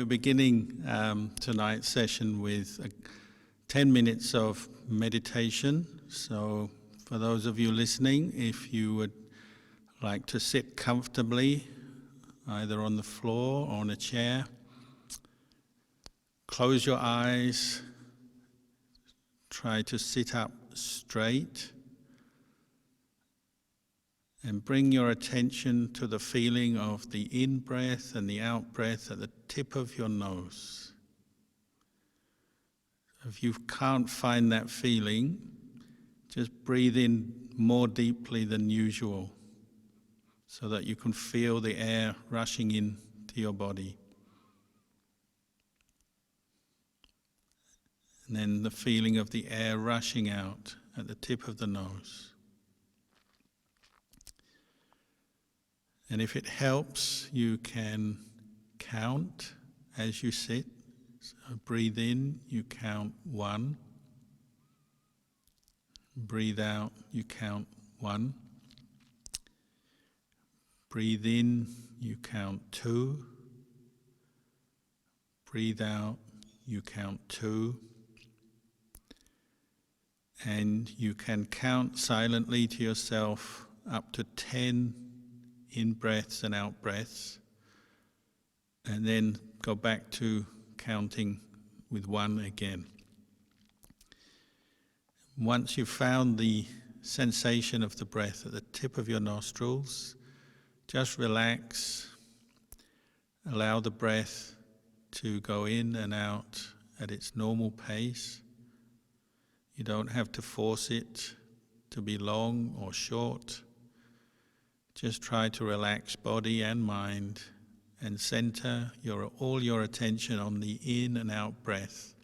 We're beginning tonight's session with 10 minutes of meditation. So for those of you listening, if you would like to sit comfortably, either on the floor or on a chair, close your eyes, try to sit up straight, and bring your attention to the feeling of the in-breath and the out-breath at the tip of your nose. If you can't find that feeling, just breathe in more deeply than usual so that you can feel the air rushing into your body. And then the feeling of the air rushing out at the tip of the nose. And if it helps, you can count as you sit. So breathe in, you count 1. Breathe out, you count 1. Breathe in, you count 2. Breathe out, you count 2. And you can count silently to yourself up to 10 in-breaths and out-breaths, and then go back to counting with 1 again. Once you've found the sensation of the breath at the tip of your nostrils, just relax, allow the breath to go in and out at its normal pace. You don't have to force it to be long or short. Just try to relax body and mind and center all your attention on the in and out breath.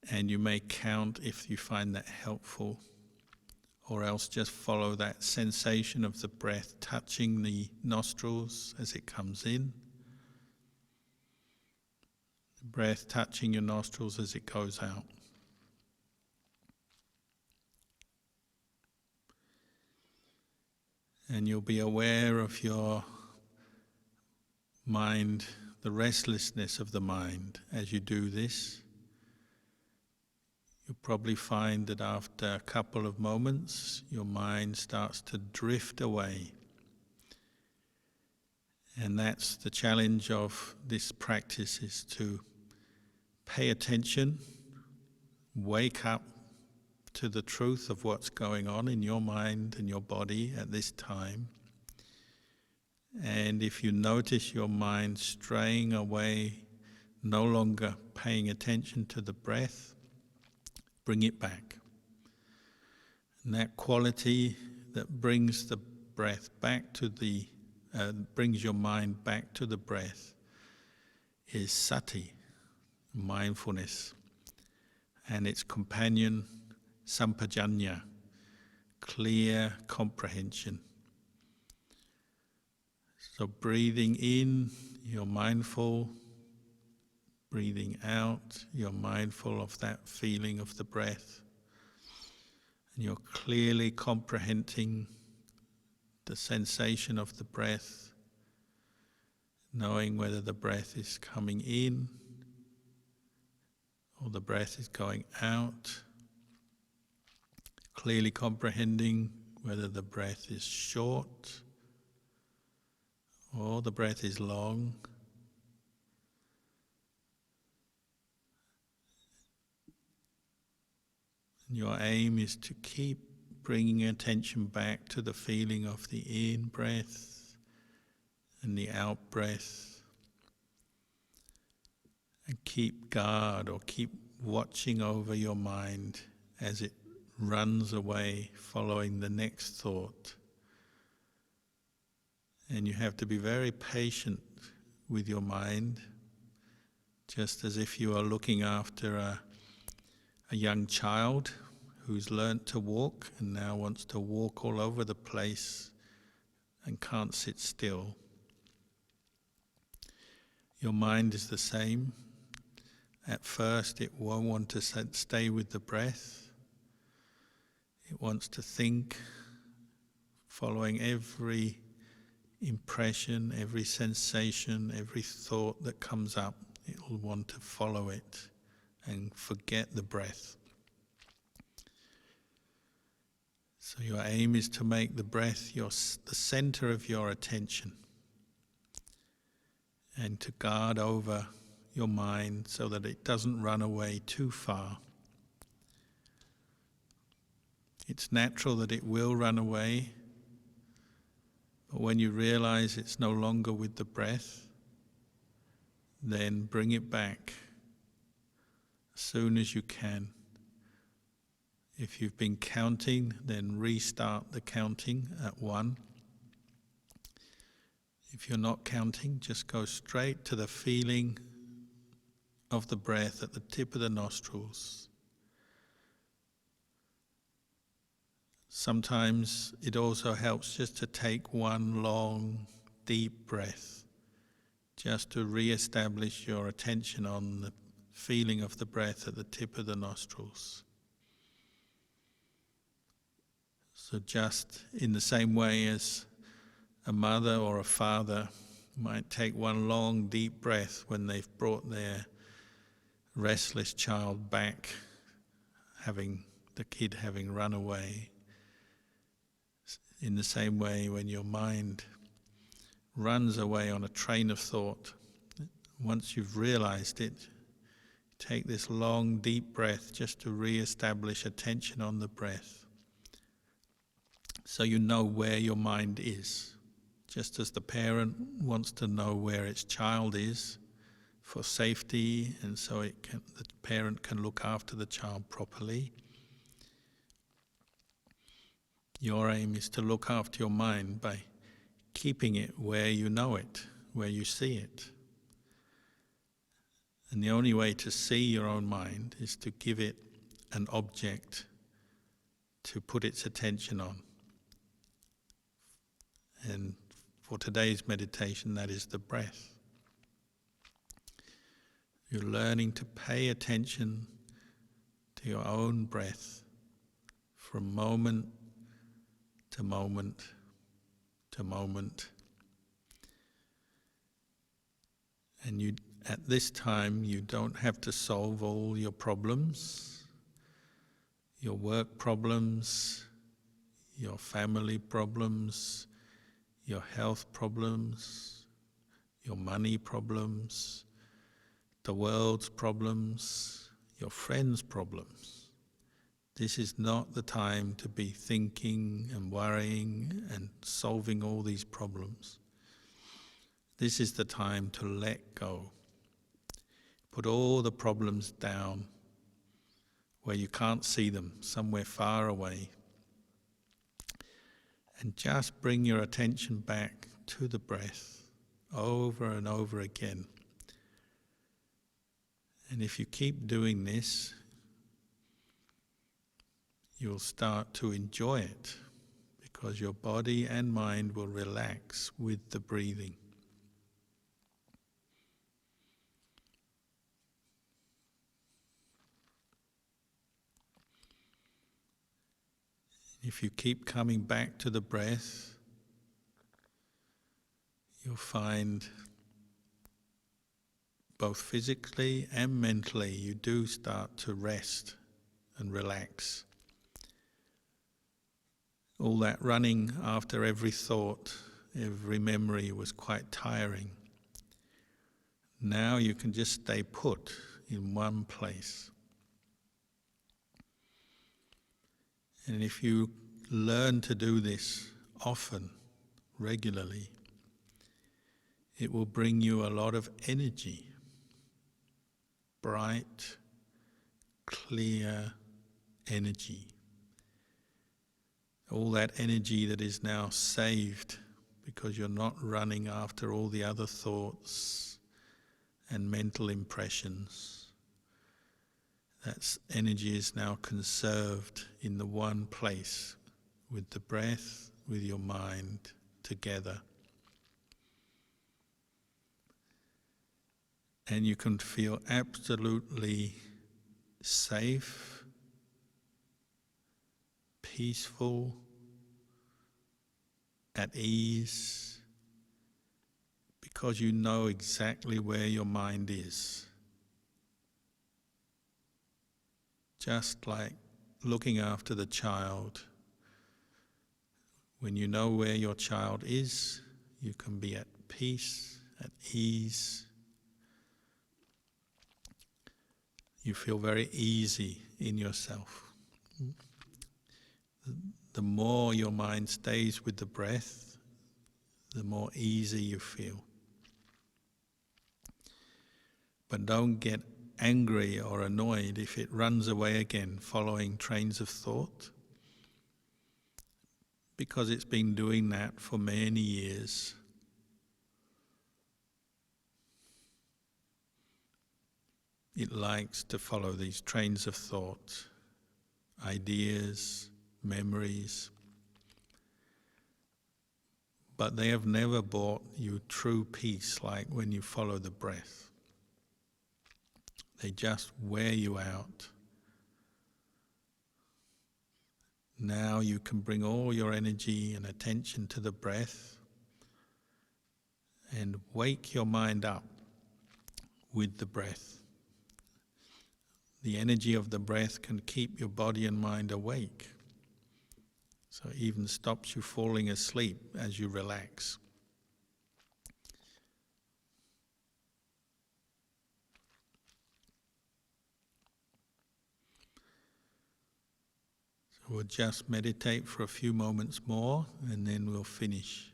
And you may count if you find that helpful, or else just follow that sensation of the breath touching the nostrils as it comes in, the breath touching your nostrils as it goes out. And you'll be aware of your mind, the restlessness of the mind as you do this. You'll probably find that after a couple of moments, your mind starts to drift away. And that's the challenge of this practice, is to pay attention, wake up to the truth of what's going on in your mind and your body at this time. And if you notice your mind straying away, no longer paying attention to the breath, bring it back. And that quality that brings the breath back to brings your mind back to the breath is sati, mindfulness, and its companion, sampajanya, clear comprehension. So breathing in, you're mindful. Breathing out, you're mindful of that feeling of the breath. And you're clearly comprehending the sensation of the breath, knowing whether the breath is coming in or the breath is going out. Clearly comprehending whether the breath is short or the breath is long. And your aim is to keep bringing attention back to the feeling of the in-breath and the out-breath. And keep guard, or keep watching over your mind as it runs away, following the next thought. And you have to be very patient with your mind, just as if you are looking after a young child who's learnt to walk and now wants to walk all over the place and can't sit still. Your mind is the same. At first it won't want to stay with the breath. It wants to think, following every impression, every sensation, every thought that comes up, it will want to follow it and forget the breath. So your aim is to make the breath the center of your attention and to guard over your mind so that it doesn't run away too far. It's natural that it will run away, but when you realize it's no longer with the breath, then bring it back as soon as you can. If you've been counting, then restart the counting at 1. If you're not counting, just go straight to the feeling of the breath at the tip of the nostrils. Sometimes it also helps just to take one long, deep breath, just to re-establish your attention on the feeling of the breath at the tip of the nostrils. So just in the same way as a mother or a father might take one long, deep breath when they've brought their restless child back, the kid having run away. In the same way, when your mind runs away on a train of thought, once you've realized it, take this long, deep breath just to re-establish attention on the breath, so you know where your mind is. Just as the parent wants to know where its child is for safety, and so the parent can look after the child properly, your aim is to look after your mind by keeping it where you know it, where you see it. And the only way to see your own mind is to give it an object to put its attention on. And for today's meditation, that is the breath. You're learning to pay attention to your own breath from moment to moment to moment. And at this time, you don't have to solve all your problems, your work problems, your family problems, your health problems, your money problems, the world's problems, your friends' problems. This is not the time to be thinking and worrying and solving all these problems. This is the time to let go. Put all the problems down where you can't see them, somewhere far away. And just bring your attention back to the breath over and over again. And if you keep doing this, you'll start to enjoy it, because your body and mind will relax with the breathing. If you keep coming back to the breath, you'll find both physically and mentally you do start to rest and relax. All that running after every thought, every memory was quite tiring. Now you can just stay put in one place. And if you learn to do this often, regularly, it will bring you a lot of energy, bright, clear energy. All that energy that is now saved because you're not running after all the other thoughts and mental impressions. That energy is now conserved in the one place, with the breath, with your mind together. And you can feel absolutely safe, peaceful, at ease, because you know exactly where your mind is. Just like looking after the child. When you know where your child is, you can be at peace, at ease. You feel very easy in yourself. The more your mind stays with the breath, the more easy you feel. But don't get angry or annoyed if it runs away again following trains of thought, because it's been doing that for many years. It likes to follow these trains of thought, ideas, memories, but they have never brought you true peace like when you follow the breath. They just wear you out. Now you can bring all your energy and attention to the breath and wake your mind up with the breath. The energy of the breath can keep your body and mind awake. So it even stops you falling asleep as you relax. So we'll just meditate for a few moments more and then we'll finish.